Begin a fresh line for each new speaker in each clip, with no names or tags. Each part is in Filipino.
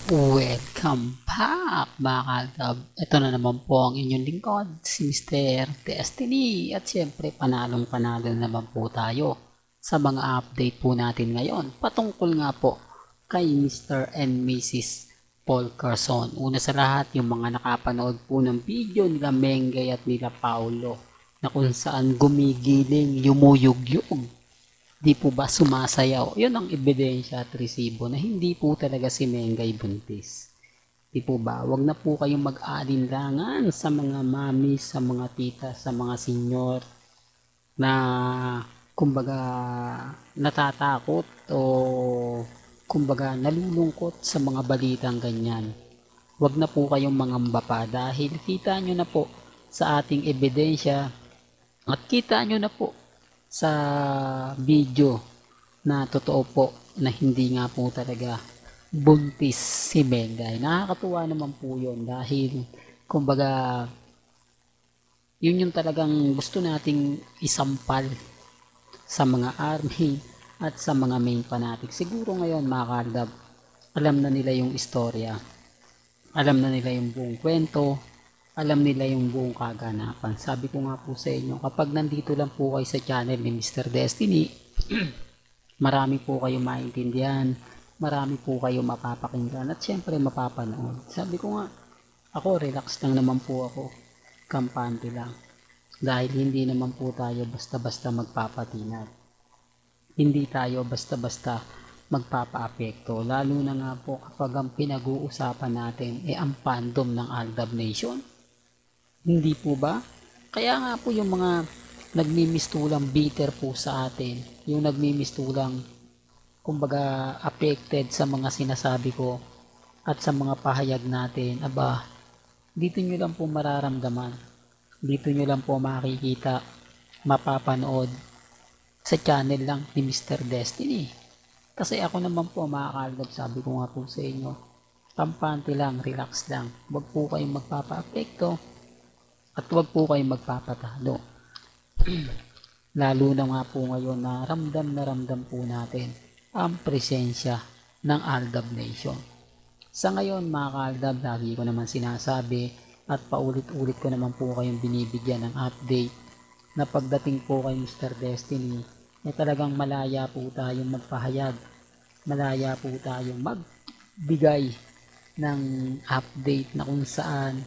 Welcome back mga kaltab. Ito na naman po ang inyong lingkod, si Mr. Destiny. At syempre panalong panalo naman po tayo sa mga update po natin ngayon. Patungkol nga po kay Mr. and Mrs. Paul Carson. Una sa lahat, yung mga nakapanood po ng video nila Mengay at nila Paulo na kung saan gumigiling, yumuyugyug, di po ba sumasayaw? Yun ang ebidensya at resibo na hindi po talaga si Mengay buntis. Di po ba? Huwag na po kayong mag-aalinlangan sa mga mami, sa mga tita, sa mga senyor na kumbaga natatakot o kumbaga nalulungkot sa mga balitang ganyan. Huwag na po kayong mangamba pa dahil kita nyo na po sa ating ebidensya at kita nyo na po sa video na totoo po na hindi nga po talaga buntis si Mengay. Nakakatuwa naman po yun dahil kumbaga yun yung talagang gusto nating isampal sa mga army at sa mga main fanatic. Siguro ngayon mga kardab, alam na nila yung istorya, alam na nila yung buong kwento, alam nila yung buong kaganapan. Sabi ko nga po sa inyo, kapag nandito lang po kayo sa channel ni Mr. Destiny, marami po kayo maintindihan, marami po kayo mapapakinggan, at syempre mapapanood. Sabi ko nga, ako relax lang naman po ako, kampante lang. Dahil hindi naman po tayo basta-basta magpapatinag. Hindi tayo basta-basta magpapa-apekto. Lalo na nga po kapag ang pinag-uusapan natin ang fandom ng Aldab Nation. Hindi po ba? Kaya nga po yung mga nagmimistulang bitter po sa atin, yung nagmimistulang kumbaga affected sa mga sinasabi ko at sa mga pahayag natin, aba, dito nyo lang po mararamdaman, dito nyo lang po makikita, mapapanood sa channel lang ni Mr. Destiny. Kasi ako naman po mga kalab, sabi ko nga po sa inyo, kampante lang, relax lang, huwag po kayong magpapa-apekto at huwag po kayong magpapatalo. Lalo na nga po ngayon na ramdam po natin ang presensya ng Aldab Nation. Sa ngayon mga kaaldab, lagi ko naman sinasabi at paulit-ulit ko naman po kayong binibigyan ng update na pagdating po kay Mr. Destiny, talagang malaya po tayong magpahayag, malaya po tayong magbigay ng update na kung saan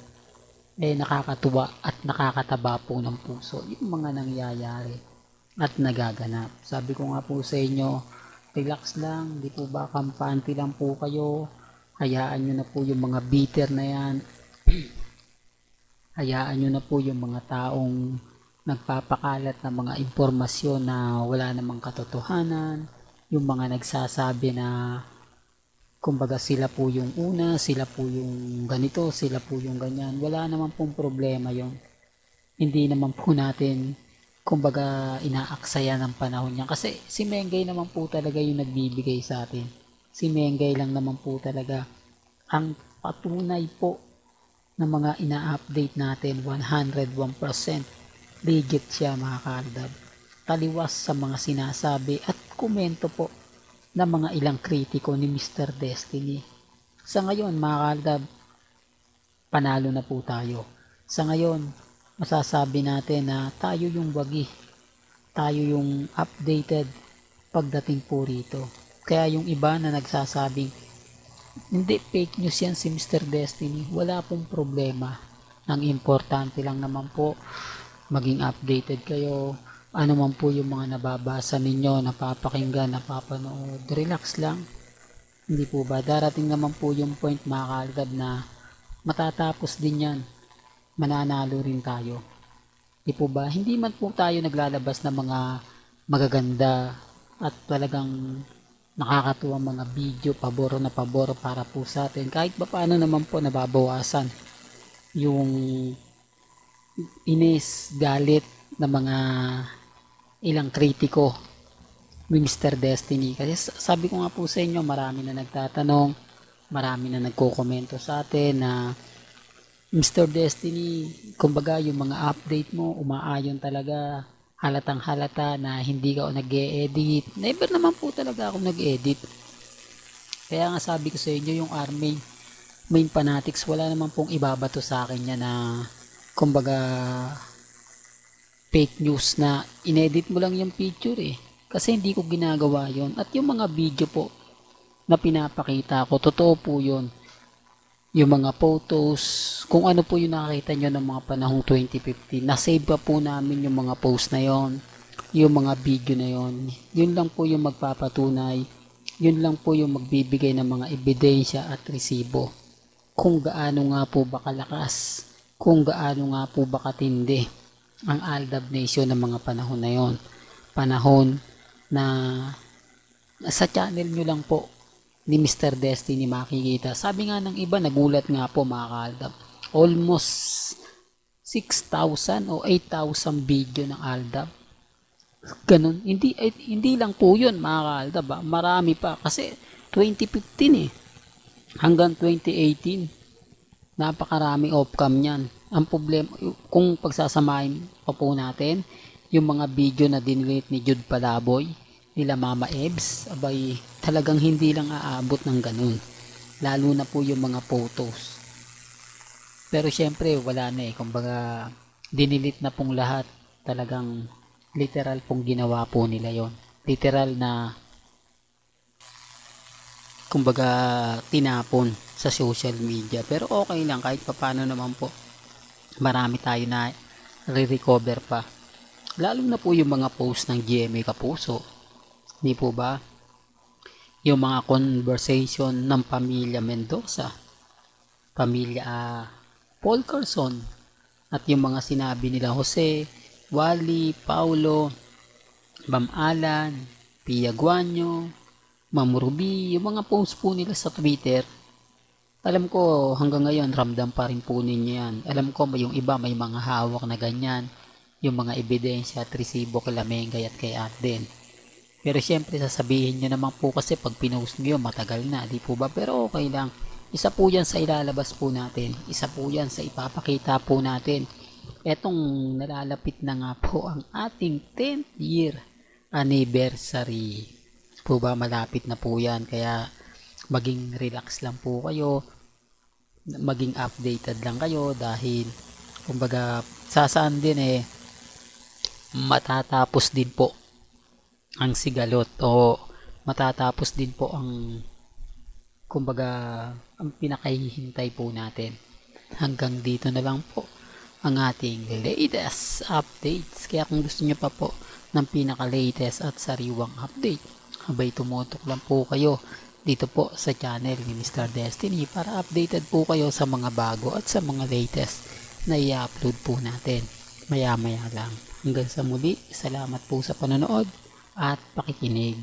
nakakatuwa at nakakataba po ng puso yung mga nangyayari at nagaganap. Sabi ko nga po sa inyo, relax lang, di po ba, kampante lang po kayo, hayaan nyo na po yung mga bitter na yan, hayaan nyo na po yung mga taong nagpapakalat ng mga impormasyon na wala namang katotohanan, yung mga nagsasabi na kumbaga sila po yung una, sila po yung ganito, sila po yung ganyan. Wala naman pong problema yon. Hindi naman po natin kumbaga inaaksaya ng panahon niya. Kasi si Mengay naman po talaga yung nagbibigay sa atin. Si Mengay lang naman po talaga ang patunay po ng mga ina-update natin. 101% legit siya mga kaaldab. Taliwas sa mga sinasabi at komento po na mga ilang kritiko ni Mr. Destiny. Sa ngayon mga kaaldab, panalo na po tayo. Sa ngayon, masasabi natin na tayo yung wagi, tayo yung updated pagdating po rito. Kaya yung iba na nagsasabing, hindi, fake news yan si Mr. Destiny, wala pong problema. Ang importante lang naman po, maging updated kayo, ano man po yung mga nababasa ninyo, napapakinggan, napapanood, relax lang. Hindi po ba? Darating naman po yung point mga kaaldab na matatapos din yan. Mananalo rin tayo. Hindi po ba? Hindi man po tayo naglalabas ng mga magaganda at talagang nakakatuwang mga video, paboro na paboro para po sa atin. Kahit ba paano naman po nababawasan yung inis, galit na mga ilang kritiko ni Mr. Destiny. Kasi sabi ko nga po sa inyo, marami na nagtatanong, marami na nagko-komento sa atin na Mr. Destiny, kumbaga yung mga update mo, umaayon talaga, halatang halata na hindi ka nag-e-edit. Never naman po talaga ako nag-edit. Kaya nga sabi ko sa inyo, yung main fanatics, wala naman pong ibabato sa akin yan na kumbaga fake news na inedit mo lang yung picture Kasi hindi ko ginagawa yon. At yung mga video po na pinapakita ko, totoo po yun. Yung mga photos, kung ano po yung nakakita nyo ng mga panahong 2015, nasave pa po namin yung mga post na yon, yung mga video na yon. Yun lang po yung magpapatunay, yun lang po yung magbibigay ng mga ebidensya at resibo kung gaano nga po ba kalakas, kung gaano nga po ba katindi ang Aldab Nation ng mga panahon na yon. Panahon na sa channel nyo lang po ni Mr. Destiny makikita. Sabi nga ng iba, nagulat nga po mga kaaldab. Almost 6,000 o 8,000 video ng Aldab. Ganun. Hindi lang po yun mga kaaldab. Marami pa. Kasi 2015 hanggang 2018. Napakarami off-cam yan. Ang problema, kung pagsasamahin pa po natin, yung mga video na dinelete ni Jude Palaboy, nila Mama Ebs, abay talagang hindi lang aabot ng ganun, lalo na po yung mga photos. Pero syempre wala na kumbaga dinilit na pong lahat, talagang literal pong ginawa po nila yon, literal na kumbaga tinapon sa social media. Pero okay lang, kahit papaano naman po marami tayo na re-recover pa, lalo na po yung mga post ng GMA Kapuso. Di po ba? Yung mga conversation ng pamilya Mendoza, pamilya Paul Carson, at yung mga sinabi nila Jose, Wally, Paulo, Ma'am Alan, Pia Guanyo, Ma'am Ruby, yung mga post po nila sa Twitter, alam ko hanggang ngayon ramdam pa rin po ninyo yan. Alam ko yung iba may mga hawak na ganyan, yung mga ebidensya at resibo kay Lamengay at kay Arden. Pero syempre sasabihin nyo naman po kasi pag pinost nyo matagal na, di po ba? Pero okay lang. Isa po yan sa ilalabas po natin. Isa po yan sa ipapakita po natin. Etong nalalapit na nga po ang ating 10th year anniversary. Po ba, malapit na po yan. Kaya maging relax lang po kayo. Maging updated lang kayo dahil kumbaga sasaan din matatapos din po ang sigalot o matatapos din po ang kumbaga ang pinakahihintay po natin. Hanggang dito na lang po ang ating latest updates. Kaya kung gusto nyo pa po ng pinaka-latest at sariwang update, habay tumutok lang po kayo dito po sa channel ni Mr. Destiny para updated po kayo sa mga bago at sa mga latest na i-upload po natin maya maya lang. Hanggang sa muli, salamat po sa panonood at pakikinig.